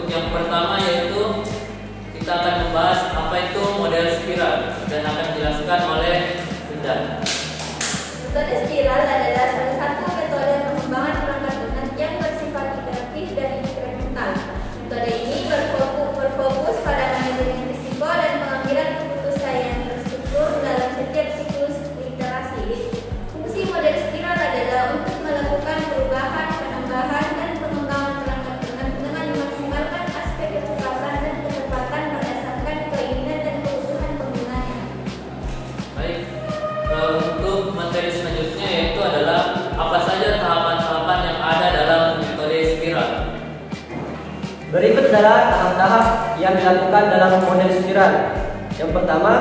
yang pertama yaitu kita akan membahas apa itu model spiral dan akan dijelaskan oleh Bunda. Metode spiral adalah salah satu metode pengembangan perangkat lunak yang bersifat iteratif dan inkremental. Metode ini berfokus pada manajemen risiko dan pengambilan keputusan yang terstruktur dalam setiap siklus iterasi. Fungsi model spiral adalah untuk melakukan perubahan, penambahan, dan pengembangan perangkat lunak dengan memaksimalkan aspek kecepatan dan kecepatan berdasarkan keinginan dan kebutuhan penggunanya. Baik, untuk materi selanjutnya yaitu adalah apa saja tahapan-tahapan yang ada dalam metode spiral. Berikut adalah tahap-tahap yang dilakukan dalam model spiral. Yang pertama,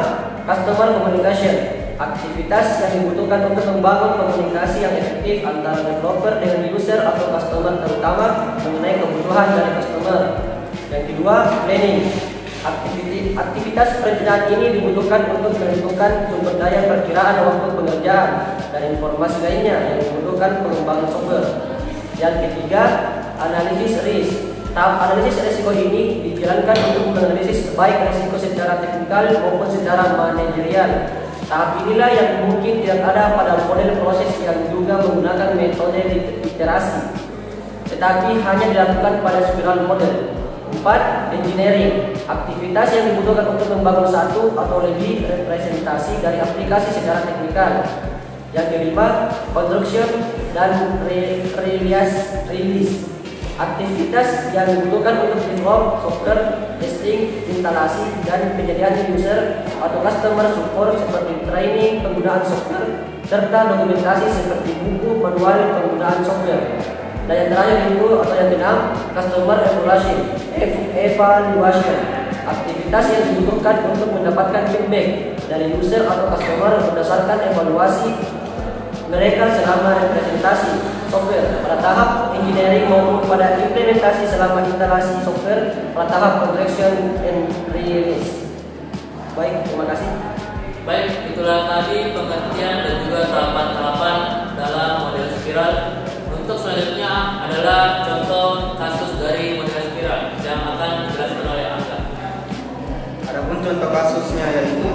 customer communication, aktivitas yang dibutuhkan untuk membangun komunikasi yang efektif antara developer dengan user atau customer, terutama mengenai kebutuhan dari customer. Yang kedua, planning. Aktivitas perencanaan ini dibutuhkan untuk menentukan sumber daya perkiraan waktu pengerjaan dan informasi lainnya yang dibutuhkan pengembangan software. Yang ketiga, analisis risk. Tahap analisis risiko ini dijalankan untuk menganalisis baik risiko secara teknikal maupun secara manajerial. Tahap inilah yang mungkin tidak ada pada model proses yang juga menggunakan metode iterasi, tetapi hanya dilakukan pada spiral model. 4. Engineering. Aktivitas yang dibutuhkan untuk membangun satu atau lebih representasi dari aplikasi secara teknikal. Yang kelima, construction dan release. Aktivitas yang dibutuhkan untuk develop software, testing, instalasi, dan penyediaan user atau customer support seperti training penggunaan software, serta dokumentasi seperti buku manual penggunaan software. Dan yang terakhir itu atau yang keenam, customer evaluation. Aktivitas yang dibutuhkan untuk mendapatkan feedback dari user atau customer berdasarkan evaluasi mereka selama representasi software pada tahap engineering maupun pada implementasi selama instalasi software pada tahap construction and release. Baik, terima kasih. Baik, itulah tadi pengertian dan juga tahapan-tahapan dalam model spiral. Untuk selanjutnya adalah contoh kasus dari model spiral yang akan dijelaskan oleh Angga. Adapun contoh kasusnya yaitu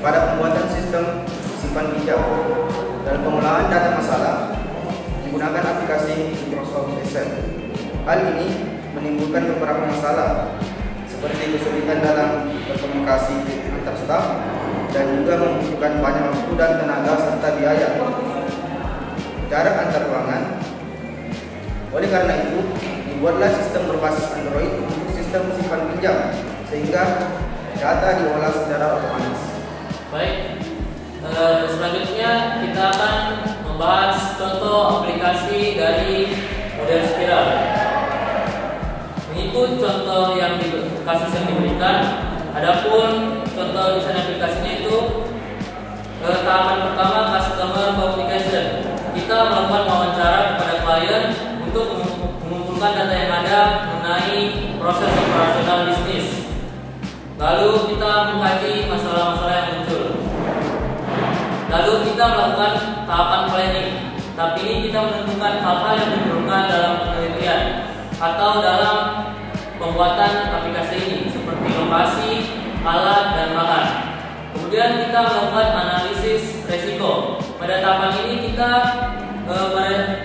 pada pembuatan sistem simpan pinjam. Dalam pengelolaan data masalah menggunakan aplikasi Microsoft Excel. Hal ini menimbulkan beberapa masalah seperti kesulitan dalam berkomunikasi antar staf dan juga membutuhkan banyak waktu dan tenaga serta biaya. Jarak antar ruangan. Oleh karena itu, dibuatlah sistem berbasis Android untuk sistem simpan pinjam sehingga data diolah secara otomatis. Baik. Selanjutnya kita akan membahas contoh aplikasi dari model spiral. Mengikut contoh kasus yang diberikan, adapun contoh desain aplikasinya itu tahapan pertama customer communication. Kita melakukan wawancara kepada klien untuk mengumpulkan data yang ada mengenai proses operasional bisnis. Lalu kita mengkaji masalah-masalah yang muncul. Lalu kita melakukan tahapan planning. Tahap ini kita menentukan hal-hal yang diperlukan dalam penelitian atau dalam pembuatan aplikasi ini seperti lokasi, alat, dan bahan. Kemudian kita melakukan analisis resiko. Pada tahapan ini kita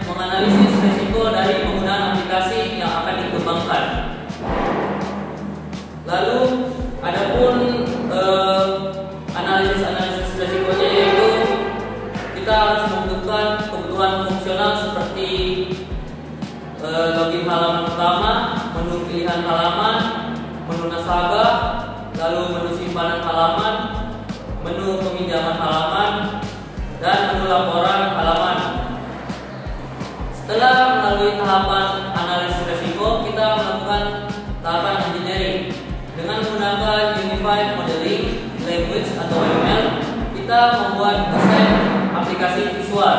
menganalisis resiko dari penggunaan aplikasi yang akan dikembangkan. Lalu adapun analisis resikonya yaitu kita harus membutuhkan kebutuhan fungsional seperti login halaman utama, menu pilihan halaman, menu nasabah, lalu menu simpanan halaman, menu peminjaman halaman, dan menu laporan halaman. Setelah melalui tahapan analisis resiko, kita melakukan tahapan engineering dengan menggunakan Unified Modeling Language atau UML. Kita membuat desain aplikasi visual.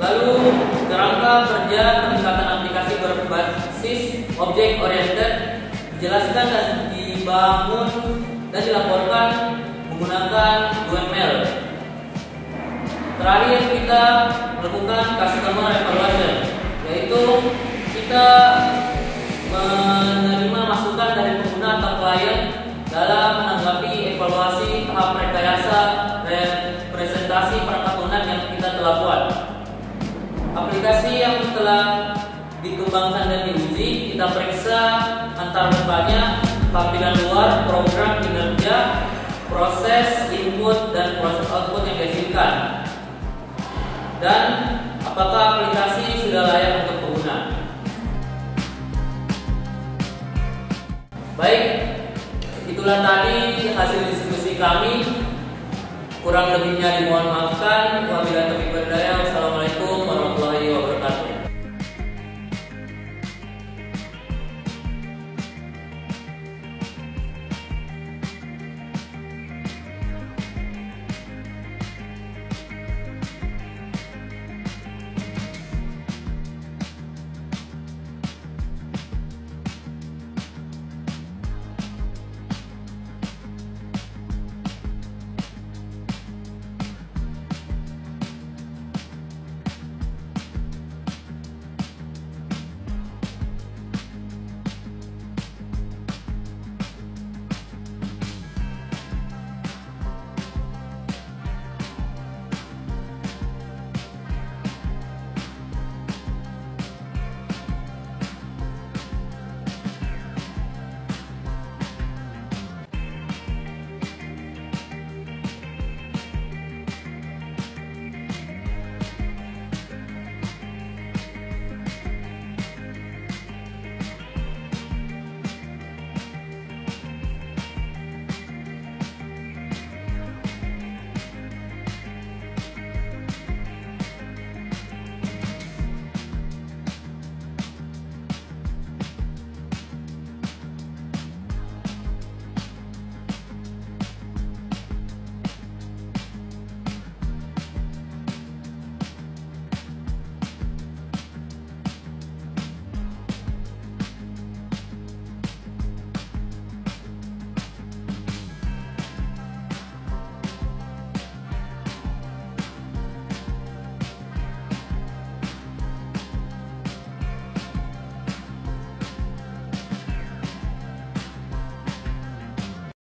Lalu kerangka kerja peningkatan aplikasi berbasis object oriented dijelaskan dan dibangun dan dilaporkan menggunakan UML. Terakhir kita melakukan customer evaluation, yaitu kita setelah dikembangkan dan diuji, kita periksa antar mukanya, tampilan luar, program, kinerja, proses input dan proses output yang dihasilkan, dan apakah aplikasi sudah layak untuk pengguna. Baik, itulah tadi hasil diskusi kami. Kurang lebihnya dimohon maafkan. Wabillahi taufiq wal hidayah. Wassalamualaikum.